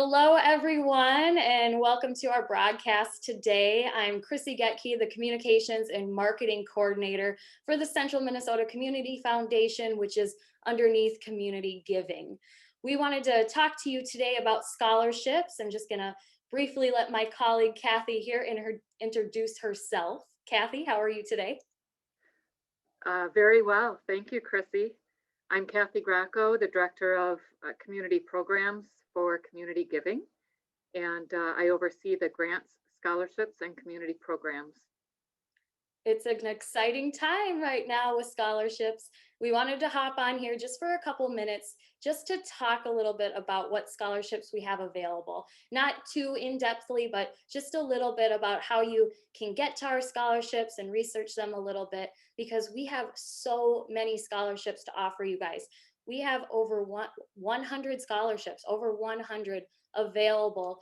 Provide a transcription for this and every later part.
Hello, everyone, and welcome to our broadcast today. I'm Chrissy Getke, the Communications and Marketing Coordinator for the Central Minnesota Community Foundation, which is underneath Community Giving. We wanted to talk to you today about scholarships. I'm just going to briefly let my colleague Kathy here introduce herself. Kathy, how are you today? Very well. Thank you, Chrissy. I'm Kathy Gracco, the Director of Community Programs for Community Giving, and I oversee the grants, scholarships, and community programs. It's an exciting time right now with scholarships. We wanted to hop on here just for a couple minutes just to talk a little bit about what scholarships we have available. Not too in-depthly, but just a little bit about how you can get to our scholarships and research them a little bit, because we have so many scholarships to offer you guys. We have over 100 scholarships, over 100 available,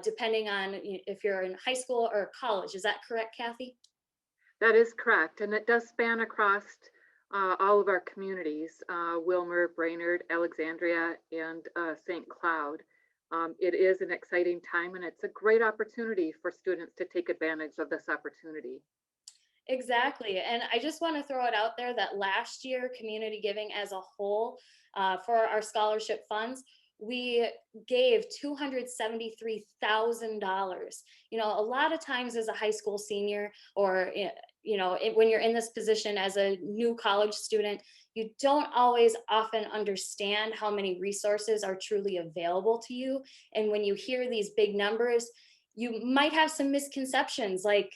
depending on if you're in high school or college. Is that correct, Kathy? That is correct, and it does span across all of our communities, Wilmer, Brainerd, Alexandria, and St. Cloud. It is an exciting time, and it's a great opportunity for students to take advantage of this opportunity. Exactly. And I just want to throw it out there that last year, community giving as a whole, for our scholarship funds, we gave $273,000. A lot of times as a high school senior, or when you're in this position as a new college student, you don't always often understand how many resources are truly available to you. And when you hear these big numbers, you might have some misconceptions, like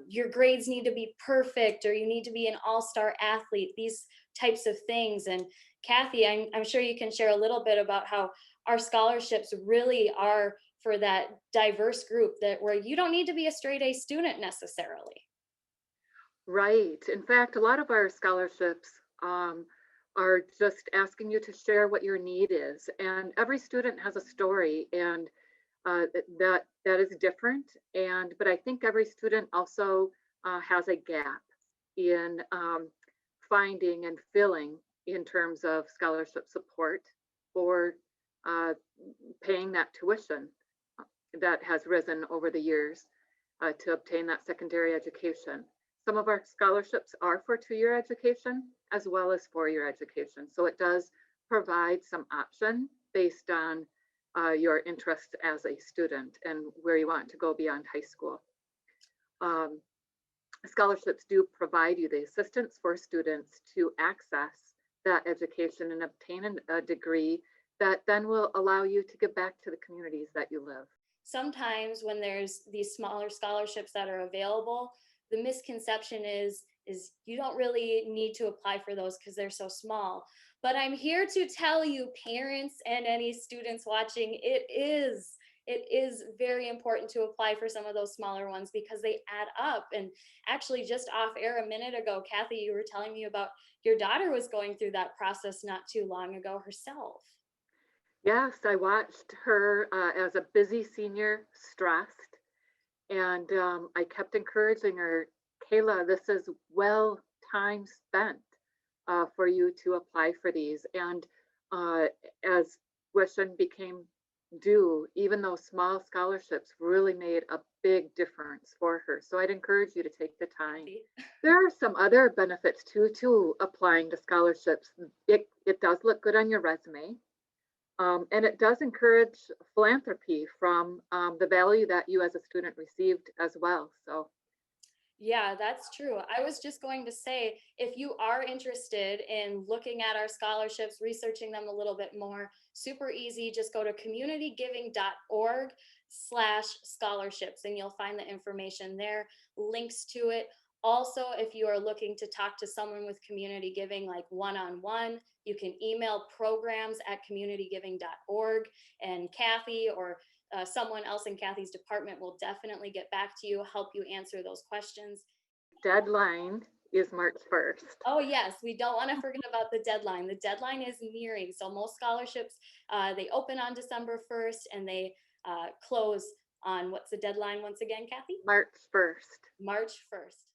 your grades need to be perfect, or you need to be an all-star athlete, these types of things. And Kathy, I'm sure you can share a little bit about how our scholarships really are for that diverse group, that where you don't need to be a straight A student necessarily. Right. In fact, a lot of our scholarships are just asking you to share what your need is, and every student has a story, and that is different. And but I think every student also has a gap in finding and filling in terms of scholarship support for uh, paying that tuition that has risen over the years to obtain that secondary education. Some of our scholarships are for 2-year education as well as 4-year education. So it does provide some option based on your interest as a student and where you want to go beyond high school. Um, Scholarships do provide you the assistance for students to access that education and obtain a degree that then will allow you to give back to the communities that you live. Sometimes when there's these smaller scholarships that are available, the misconception is you don't really need to apply for those because they're so small. But I'm here to tell you, parents and any students watching, it is very important to apply for some of those smaller ones because they add up. And actually, just off air a minute ago, Kathy, you were telling me about your daughter was going through that process not too long ago herself. Yes, I watched her as a busy senior, stressed, and I kept encouraging her, Kayla, this is well time spent for you to apply for these. And as tuition became due, even those small scholarships really made a big difference for her. So I'd encourage you to take the time. There are some other benefits too to applying to scholarships. It does look good on your resume. And it does encourage philanthropy from the value that you as a student received as well. So, Yeah, that's true. I was just going to say, if you are interested in looking at our scholarships, researching them a little bit more, super easy. Just go to communitygiving.org/scholarships and you'll find the information there, links to it. Also, if you are looking to talk to someone with community giving, like one-on-one, you can email programs@communitygiving.org, and Kathy or someone else in Kathy's department will definitely get back to you, help you answer those questions. deadline is March 1st. Oh yes, we don't want to forget about the deadline. The deadline is nearing. So most scholarships, they open on December 1st and they close on, what's the deadline once again, Kathy? March 1st. March 1st.